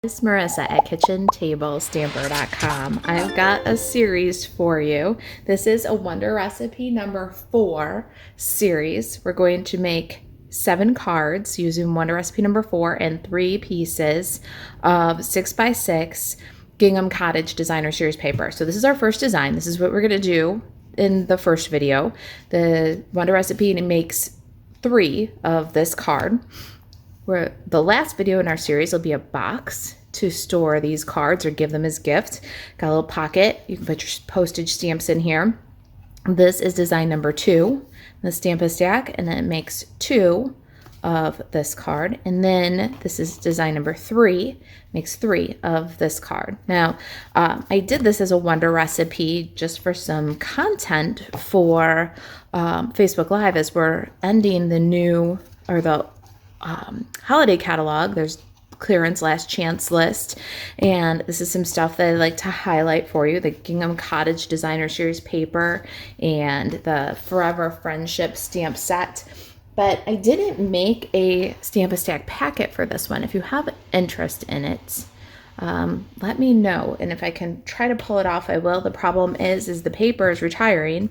It's Marissa at KitchenTableStamper.com. I've got a series for you. This is a Wonder Recipe number 4 series. We're going to make 7 cards using Wonder Recipe number 4 and 3 pieces of 6x6 Gingham Cottage Designer Series paper. So this is our first design. This is what we're going to do in the first video. The Wonder Recipe makes 3 of this card. Where the last video in our series will be a box to store these cards or give them as gift. Got a little pocket. You can put your postage stamps in here. This is design number 2, the stamp a stack, and then it makes 2 of this card. And then this is design number 3, makes 3 of this card. Now, I did this as a Wonder Recipe just for some content for Facebook Live as we're ending the new, or the holiday catalog. There's clearance last chance list, and this is some stuff that I like to highlight for you: the Gingham Cottage Designer Series paper and the Forever Friendship stamp set. But I didn't make a stamp a stack packet for this one. If you have interest in it, let me know, and if I can try to pull it off, I will. The problem is the paper is retiring,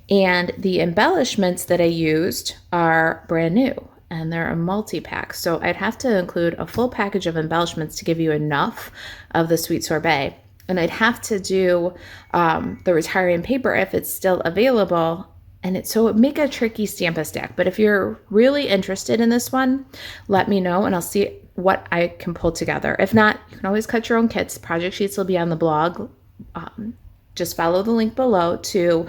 and the embellishments that I used are brand new. And they're a multi-pack. So I'd have to include a full package of embellishments to give you enough of the sweet sorbet. And I'd have to do the retiring paper if it's still available. And so it make a tricky stamp a stack. But if you're really interested in this one, let me know and I'll see what I can pull together. If not, you can always cut your own kits. Project sheets will be on the blog. Just follow the link below to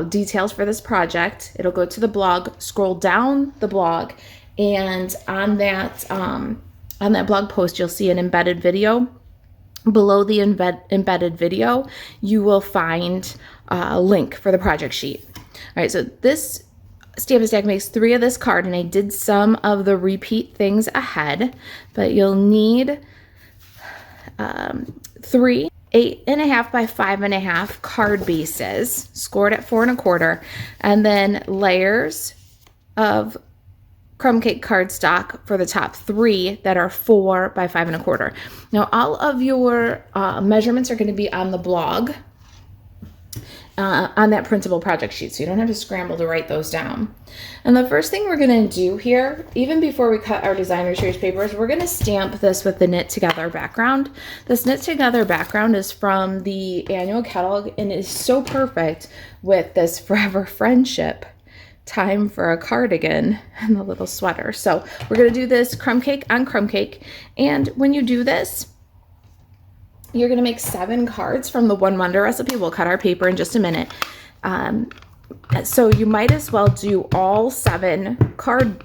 details for this project. It'll go to the blog, scroll down the blog, and on that blog post, you'll see an embedded video. Below the embedded video, you will find a link for the project sheet. All right, so this stamp a stack makes 3 of this card, and I did some of the repeat things ahead, but you'll need 3 8.5 by 5.5 card bases scored at 4 1/4, and then layers of crumb cake cardstock for the top 3 that are 4 by 5 1/4. Now all of your measurements are going to be on the blog on that printable project sheet, so you don't have to scramble to write those down. And the first thing we're going to do here, even before we cut our designer series papers, we're going to stamp this with the knit together background. This knit together background is from the annual catalog and is so perfect with this Forever Friendship time for a cardigan and the little sweater. So we're going to do this crumb cake on crumb cake, and when you do this, you're going to make 7 cards from the One Wonder Recipe. We'll cut our paper in just a minute. So you might as well do all 7 card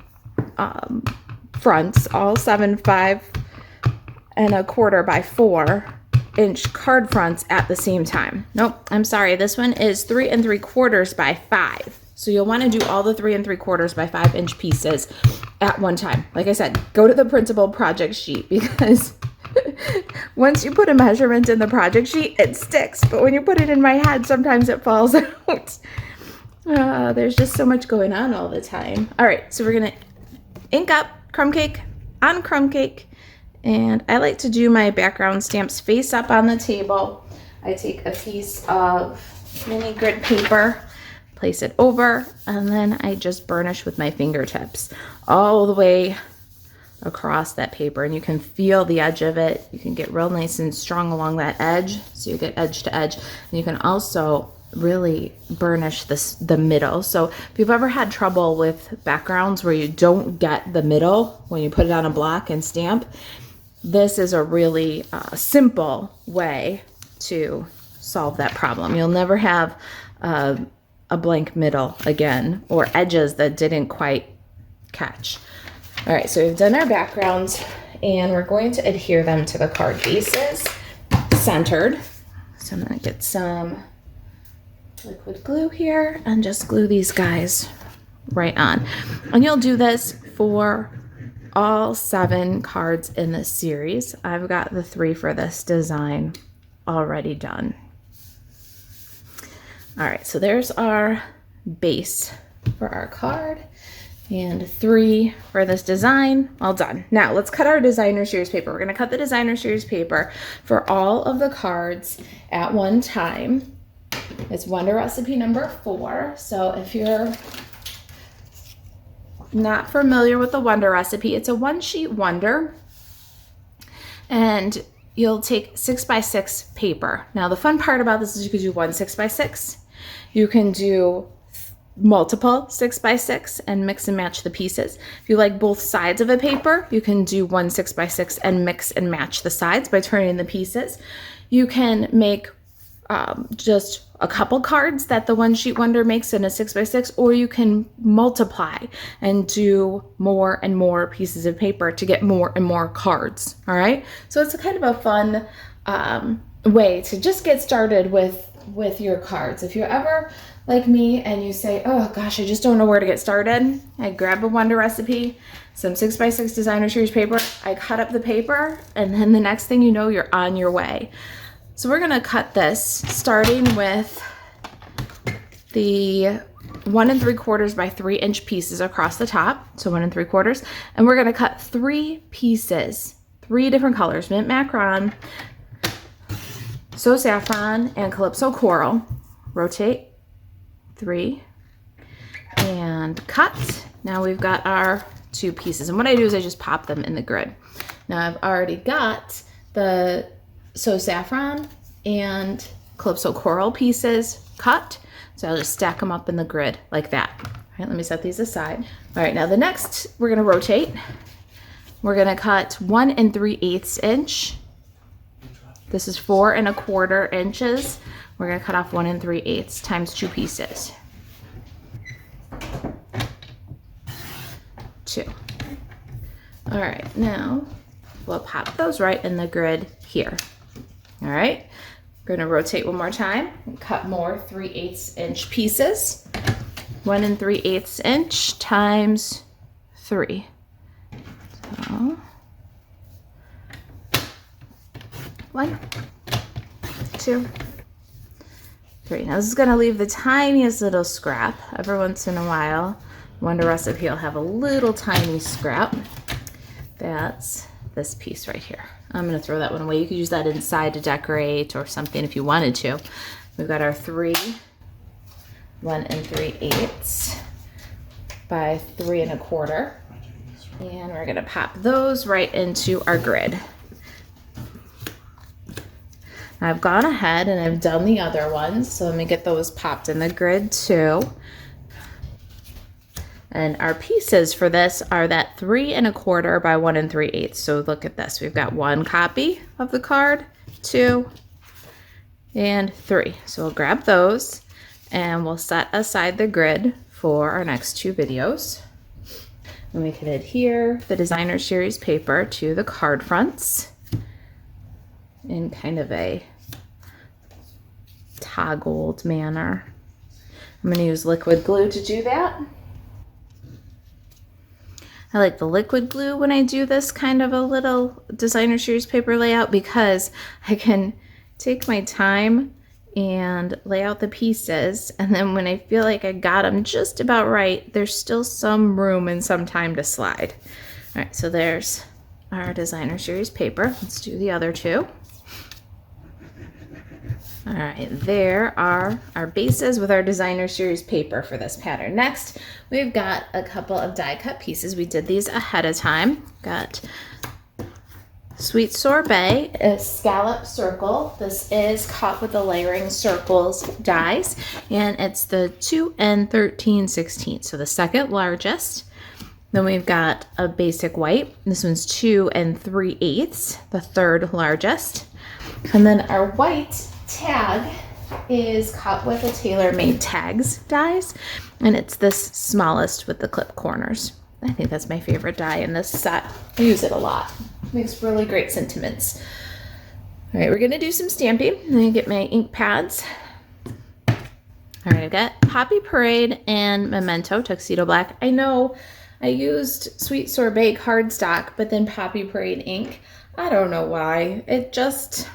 fronts, all 7 5 1/4 by 4 inch card fronts at the same time. Nope, I'm sorry. This one is 3 3/4 by 5. So you'll want to do all the 3 3/4 by 5 inch pieces at one time. Like I said, go to the printable project sheet, because once you put a measurement in the project sheet, it sticks. But when you put it in my head, sometimes it falls out. There's just so much going on all the time. All right, so we're going to ink up crumb cake on crumb cake. And I like to do my background stamps face up on the table. I take a piece of mini grid paper, place it over, and then I just burnish with my fingertips all the way across that paper, and you can feel the edge of it. You can get real nice and strong along that edge, so you get edge to edge, and you can also really burnish the middle. So if you've ever had trouble with backgrounds where you don't get the middle when you put it on a block and stamp, this is a really simple way to solve that problem. You'll never have a blank middle again, or edges that didn't quite catch. All right, so we've done our backgrounds, and we're going to adhere them to the card bases, centered. So I'm gonna get some liquid glue here and just glue these guys right on. And you'll do this for all 7 cards in this series. I've got the 3 for this design already done. All right, so there's our base for our card. and 3 for this design. All done. Now let's cut our designer series paper. We're going to cut the designer series paper for all of the cards at one time. It's Wonder Recipe number 4. So if you're not familiar with the Wonder Recipe, it's a one-sheet wonder, and you'll take 6x6 paper. Now the fun part about this is you can do one 6x6. You can do multiple 6x6 and mix and match the pieces. If you like both sides of a paper, you can do one 6x6 and mix and match the sides by turning the pieces. You can make just a couple cards that the one sheet wonder makes in a 6x6, or you can multiply and do more and more pieces of paper to get more and more cards. All right, so it's a kind of a fun way to just get started with your cards. If you're ever like me and you say, oh gosh, I just don't know where to get started, I grab a Wonder Recipe, some 6x6 designer series paper, I cut up the paper, and then the next thing you know, you're on your way. So we're gonna cut this starting with the 1 3/4 by 3-inch pieces across the top. So 1 3/4, and we're gonna cut 3 pieces, 3 different colors: mint macaron, so saffron, and calypso coral. Rotate 3 and cut. Now we've got our 2 pieces, and what I do is I just pop them in the grid. Now I've already got the so saffron and calypso coral pieces cut, so I'll just stack them up in the grid like that. All right, let me set these aside. All right, now the next we're gonna rotate. We're gonna cut 1 3/8 inch. This is 4 1/4 inches. We're gonna cut off 1 3/8 times 2 pieces. 2. All right, now we'll pop those right in the grid here. All right, we're gonna rotate one more time and cut more 3/8 inch pieces. 1 3/8 inch times 3. So 1, 2, 3. Now this is gonna leave the tiniest little scrap. Every once in a while, Wonder Recipe will have a little tiny scrap. That's this piece right here. I'm gonna throw that one away. You could use that inside to decorate or something if you wanted to. We've got our 3 1 3/8 by 3 1/4. And we're gonna pop those right into our grid. I've gone ahead and I've done the other ones, so let me get those popped in the grid too. And our pieces for this are that 3 1/4 by 1 3/8. So look at this. We've got 1 copy of the card, 2, and 3. So we'll grab those and we'll set aside the grid for our next 2 videos. And we can adhere the designer series paper to the card fronts in kind of a toggled manner. I'm going to use liquid glue to do that. I like the liquid glue when I do this kind of a little designer series paper layout, because I can take my time and lay out the pieces, and then when I feel like I got them just about right, there's still some room and some time to slide. All right, so there's our designer series paper. Let's do the other 2. All right, there are our bases with our designer series paper for this pattern. Next, we've got a couple of die cut pieces. We did these ahead of time. Got Sweet Sorbet, a scallop circle. This is cut with the layering circles dies, and it's the 2 13/16, so the second largest. Then we've got a basic white. This one's 2 3/8, the third largest. And then our white tag is cut with a tailor-made tags dies, and it's this smallest with the clip corners. I think that's my favorite die in this set. I use it a lot. Makes really great sentiments. All right, we're gonna do some stamping. I'm gonna get my ink pads. All right, I've got Poppy Parade and Memento Tuxedo Black. I know I used Sweet Sorbet cardstock, but then Poppy Parade ink. I don't know why. It just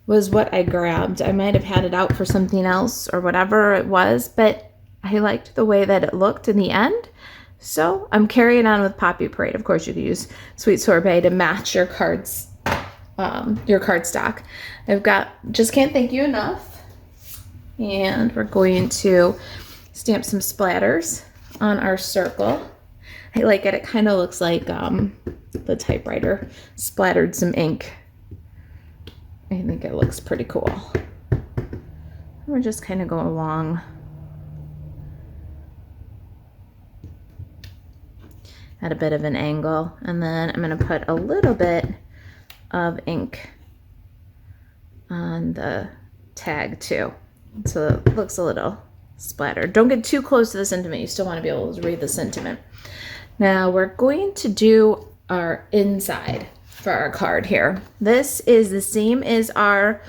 was what I grabbed. I might have had it out for something else or whatever it was, but I liked the way that it looked in the end. So I'm carrying on with Poppy Parade. Of course, you could use Sweet Sorbet to match your cards, your cardstock. I've got Just Can't Thank You Enough. And we're going to stamp some splatters on our circle. I like it. It kind of looks like the typewriter splattered some ink. I think it looks pretty cool. We're just kind of going along at a bit of an angle, and then I'm going to put a little bit of ink on the tag too, so it looks a little splattered. Don't get too close to the sentiment. You still want to be able to read the sentiment. Now we're going to do our inside for our card here. This is the same as our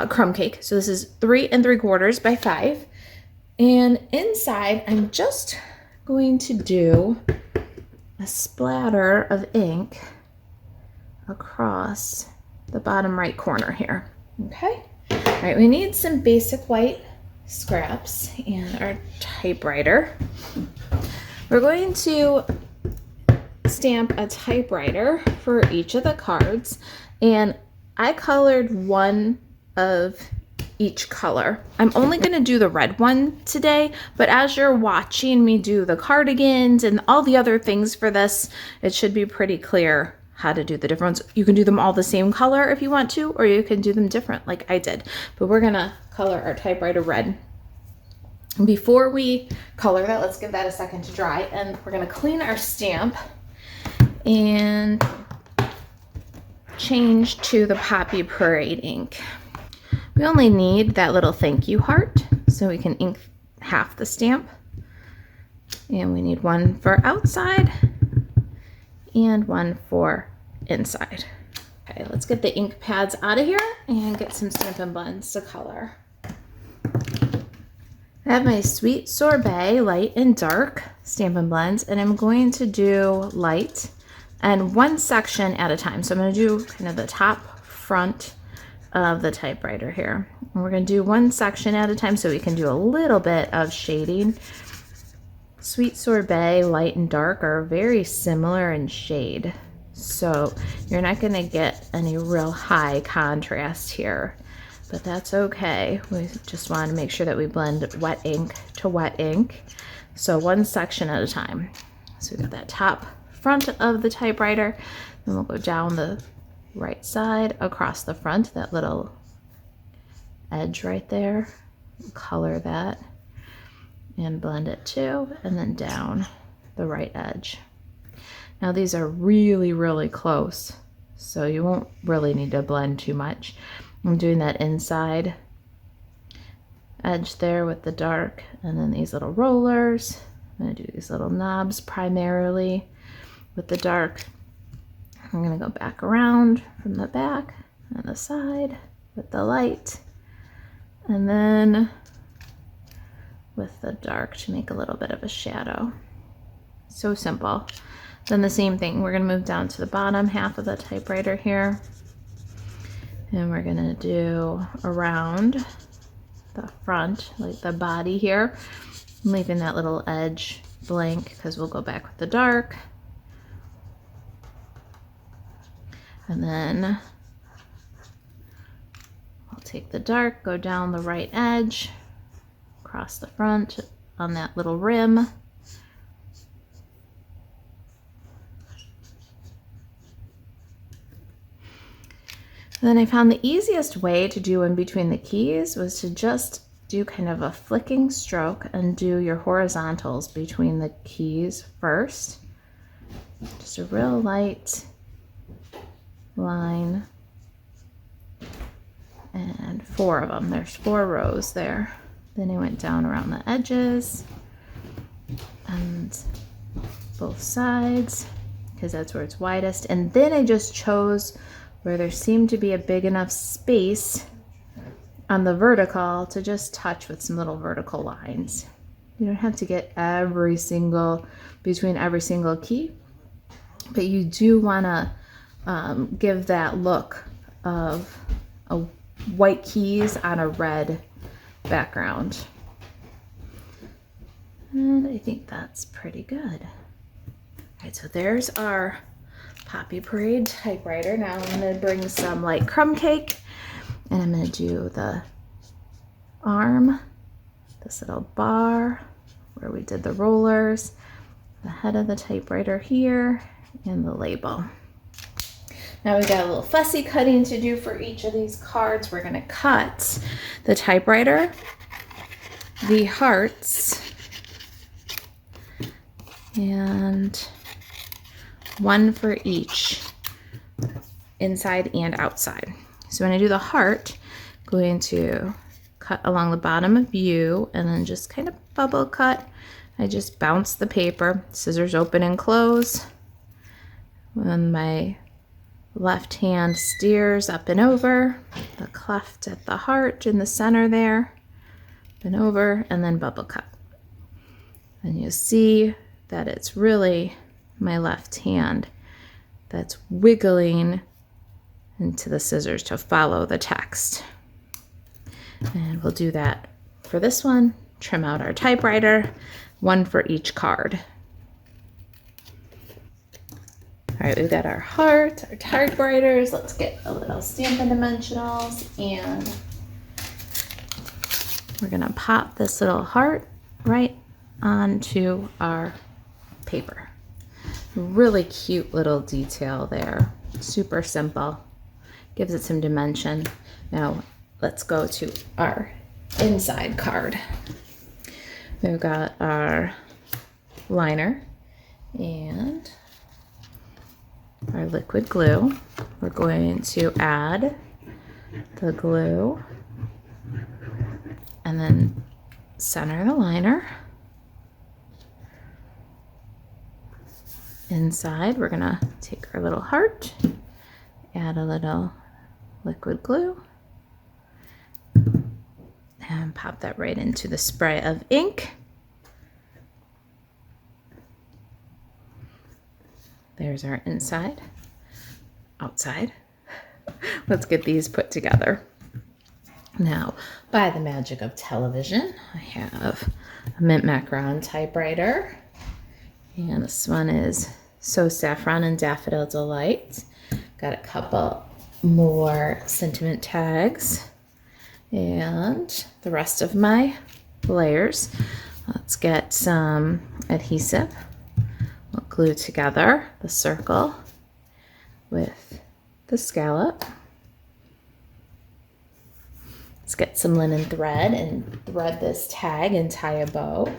crumb cake. So this is 3 3/4 by 5. And inside, I'm just going to do a splatter of ink across the bottom right corner here. Okay. All right, we need some basic white scraps and our typewriter. We're going to stamp a typewriter for each of the cards, and I colored one of each color. I'm only going to do the red one today, but as you're watching me do the cardigans and all the other things for this, it should be pretty clear how to do the different ones. You can do them all the same color if you want to, or you can do them different like I did, but we're going to color our typewriter red. Before we color that, let's give that a second to dry, and we're going to clean our stamp and change to the Poppy Parade ink. We only need that little thank you heart, so we can ink half the stamp. And we need one for outside and one for inside. Okay, let's get the ink pads out of here and get some Stampin' Blends to color. I have my Sweet Sorbet light and dark Stampin' Blends, and I'm going to do light and one section at a time. So I'm going to do kind of the top front of the typewriter here. And we're going to do one section at a time so we can do a little bit of shading. Sweet Sorbet light and dark are very similar in shade, so you're not going to get any real high contrast here, but that's okay. We just want to make sure that we blend wet ink to wet ink, so one section at a time. So we got that top front of the typewriter, then we'll go down the right side across the front, that little edge right there, color that and blend it too, and then down the right edge. Now these are really, really close, so you won't really need to blend too much. I'm doing that inside edge there with the dark, and then these little rollers. I'm gonna do these little knobs primarily with the dark. I'm gonna go back around from the back and the side with the light, and then with the dark to make a little bit of a shadow. So simple. Then the same thing, we're gonna move down to the bottom half of the typewriter here, and we're gonna do around the front, like the body here, leaving that little edge blank because we'll go back with the dark. And then I'll take the dark, go down the right edge, across the front on that little rim. And then I found the easiest way to do in between the keys was to just do kind of a flicking stroke and do your horizontals between the keys first. Just a real light line, and 4 of them. There's 4 rows there. Then I went down around the edges and both sides because that's where it's widest, and then I just chose where there seemed to be a big enough space on the vertical to just touch with some little vertical lines. You don't have to get between every single key, but you do want to give that look of a white keys on a red background. And I think that's pretty good. right, so there's our Poppy Parade typewriter. Now I'm going to bring some light crumb cake, and I'm going to do the arm, this little bar where we did the rollers, the head of the typewriter here, and the label. Now we got a little fussy cutting to do for each of these cards. We're going to cut the typewriter, the hearts, and one for each, inside and outside. So when I do the heart, I'm going to cut along the bottom of U and then just kind of bubble cut. I just bounce the paper, scissors open and close. When my left hand steers up and over, the cleft at the heart in the center there, up and over, and then bubble cut. And you'll see that it's really my left hand that's wiggling into the scissors to follow the text. And we'll do that for this one. Trim out our typewriter, one for each card. All right, we've got our heart, our typewriters. Let's get a little Stampin' Dimensionals, and we're gonna pop this little heart right onto our paper. Really cute little detail there. Super simple. Gives it some dimension. Now let's go to our inside card. We've got our liner and our liquid glue. We're going to add the glue and then center the liner. Inside, we're gonna take our little heart, add a little liquid glue, and pop that right into the spray of ink. There's our inside, outside. Let's get these put together. Now, by the magic of television, I have a mint macaron typewriter. And this one is So Saffron and Daffodil Delight. Got a couple more sentiment tags and the rest of my layers. Let's get some adhesive. We'll glue together the circle with the scallop. Let's get some linen thread and thread this tag and tie a bow.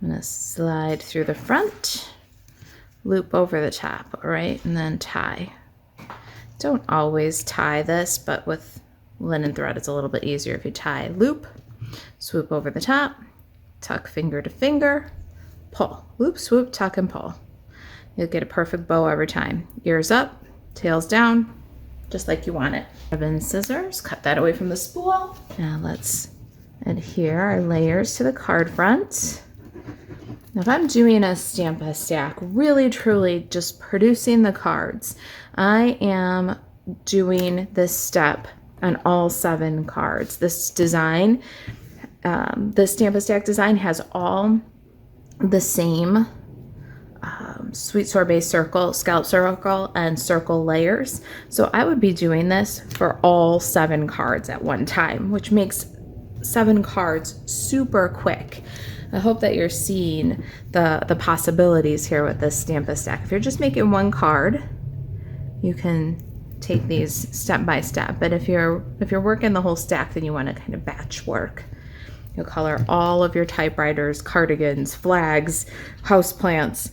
I'm gonna slide through the front, loop over the top, all right, and then tie. Don't always tie this, but with linen thread, it's a little bit easier if you tie. Loop, swoop over the top, tuck finger to finger, pull. Loop, swoop, tuck, and pull. You'll get a perfect bow every time. Ears up, tails down, just like you want it. Ribbon, scissors, cut that away from the spool. Now let's adhere our layers to the card front. Now, if I'm doing a Stamp Stack, really truly just producing the cards, I am doing this step on all 7 cards. This design, the Stamp Stack design has all the same sweet sorbet circle, scallop circle, and circle layers. So I would be doing this for all 7 cards at one time, which makes 7 cards super quick. I hope that you're seeing the possibilities here with this Stamp Stack. If you're just making one card, you can take these step by step. But if you're working the whole stack, then you want to kind of batch work. You'll color all of your typewriters, cardigans, flags, houseplants.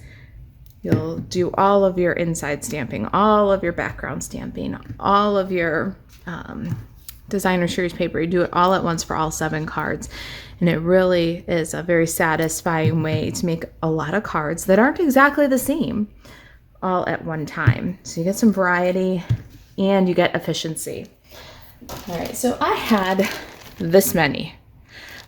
You'll do all of your inside stamping, all of your background stamping, all of your designer series paper. You do it all at once for all 7 cards. And it really is a very satisfying way to make a lot of cards that aren't exactly the same all at one time. So you get some variety and you get efficiency. All right, so I had this many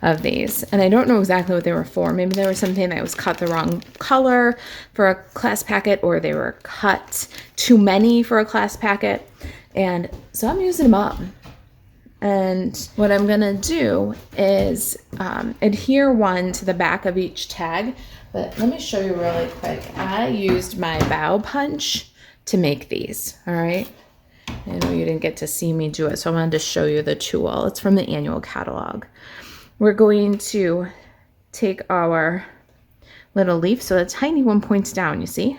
of these, and I don't know exactly what they were for. Maybe there was something that was cut the wrong color for a class packet, or they were cut too many for a class packet. And so I'm using them up. And what I'm gonna do is adhere one to the back of each tag But let me show you really quick. I used my bow punch to make these, all right? I know you didn't get to see me do it, so I wanted to show you the tool. It's from the annual catalog. We're going to take our little leaf, so the tiny one points down, you see?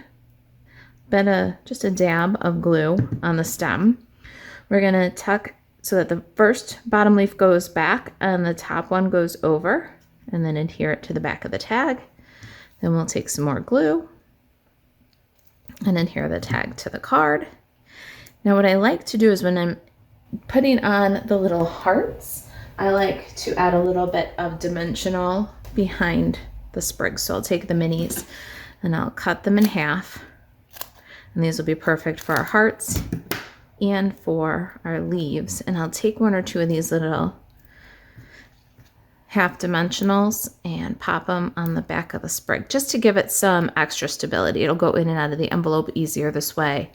Then just a dab of glue on the stem. We're gonna tuck so that the first bottom leaf goes back and the top one goes over, and then adhere it to the back of the tag. Then we'll take some more glue and adhere the tag to the card. Now what I like to do is when I'm putting on the little hearts, I like to add a little bit of dimensional behind the sprigs. So I'll take the minis and I'll cut them in half. And these will be perfect for our hearts and for our leaves. And I'll take one or two of these little half dimensionals and pop them on the back of the sprig just to give it some extra stability. It'll go in and out of the envelope easier this way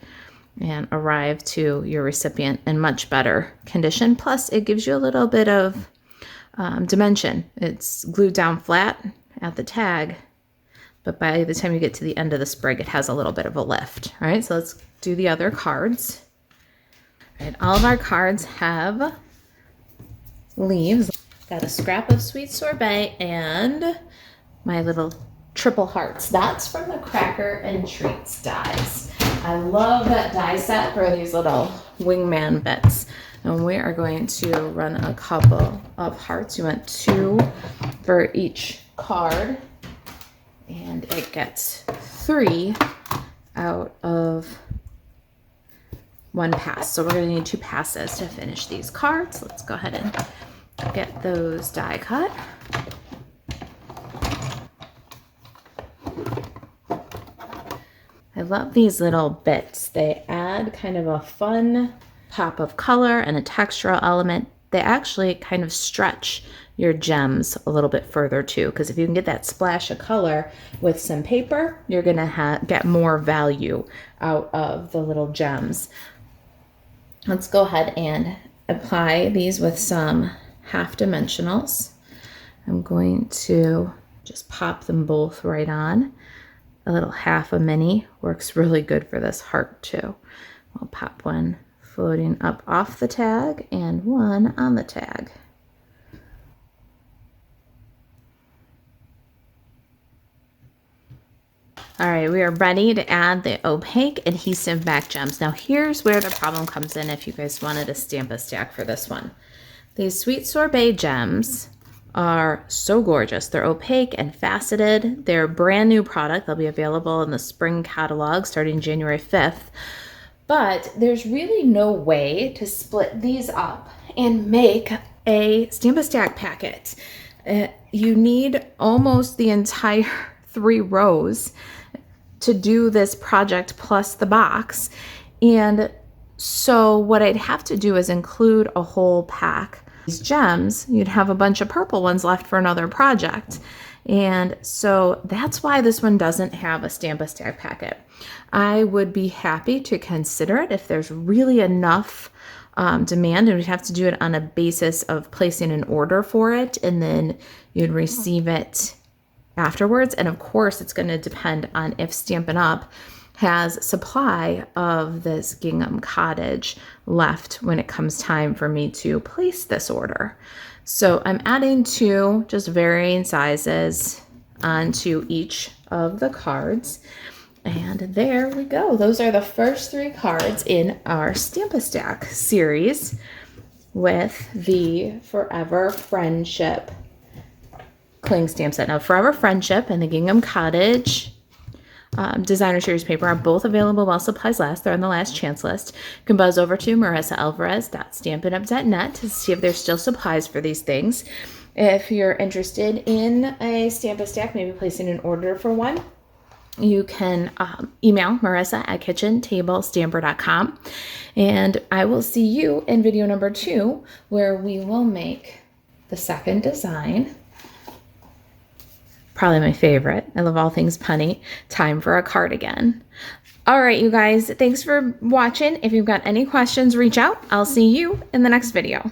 and arrive to your recipient in much better condition. Plus it gives you a little bit of dimension. It's glued down flat at the tag, but by the time you get to the end of the sprig, it has a little bit of a lift. All right, so let's do the other cards. All right, all of our cards have leaves. Got a scrap of sweet sorbet and my little triple hearts. That's from the Cracker and Treats dies. I love that die set for these little wingman bits. And we are going to run a couple of hearts. You want 2 for each card. And it gets 3 out of 1 pass. So we're going to need 2 passes to finish these cards. Let's go ahead and get those die cut. I love these little bits. They add kind of a fun pop of color and a textural element. They actually kind of stretch your gems a little bit further too, because if you can get that splash of color with some paper, you're gonna get more value out of the little gems. Let's go ahead and apply these with some half dimensionals. I'm going to just pop them both right on. A little half a mini works really good for this heart too. I'll pop one floating up off the tag and one on the tag. All right, we are ready to add the opaque adhesive back gems. Now here's where the problem comes in if you guys wanted to stamp a stack for this one. These sweet sorbet gems are so gorgeous. They're opaque and faceted. They're a brand new product. They'll be available in the spring catalog starting January 5th. But there's really no way to split these up and make a Stamp-A-Stack packet. You need almost the entire 3 rows to do this project plus the box. And so what I'd have to do is include a whole pack. These gems, you'd have a bunch of purple ones left for another project. And so that's why this one doesn't have a Stamp-A-Stack packet. I would be happy to consider it if there's really enough demand, and we'd have to do it on a basis of placing an order for it, and then you'd receive it afterwards. And of course, it's going to depend on if Stampin' Up! Has supply of this gingham cottage left when it comes time for me to place this order. So I'm adding 2 just varying sizes onto each of the cards. And there we go. Those are the first 3 cards in our Stamp-A-Stack series with the Forever Friendship cling stamp set. Now, Forever Friendship and the Gingham Cottage designer series paper are both available while supplies last. They're on the last chance list. You can buzz over to marisaalvarez.stampinup.net to see if there's still supplies for these things. If you're interested in a Stamp-A-Stack, maybe placing an order for one, you can email Marisa at kitchentablestamper.com. And I will see you in video number 2, where we will make the second design. Probably my favorite. I love all things punny. Time for a cardigan. All right, you guys, thanks for watching. If you've got any questions, reach out. I'll see you in the next video.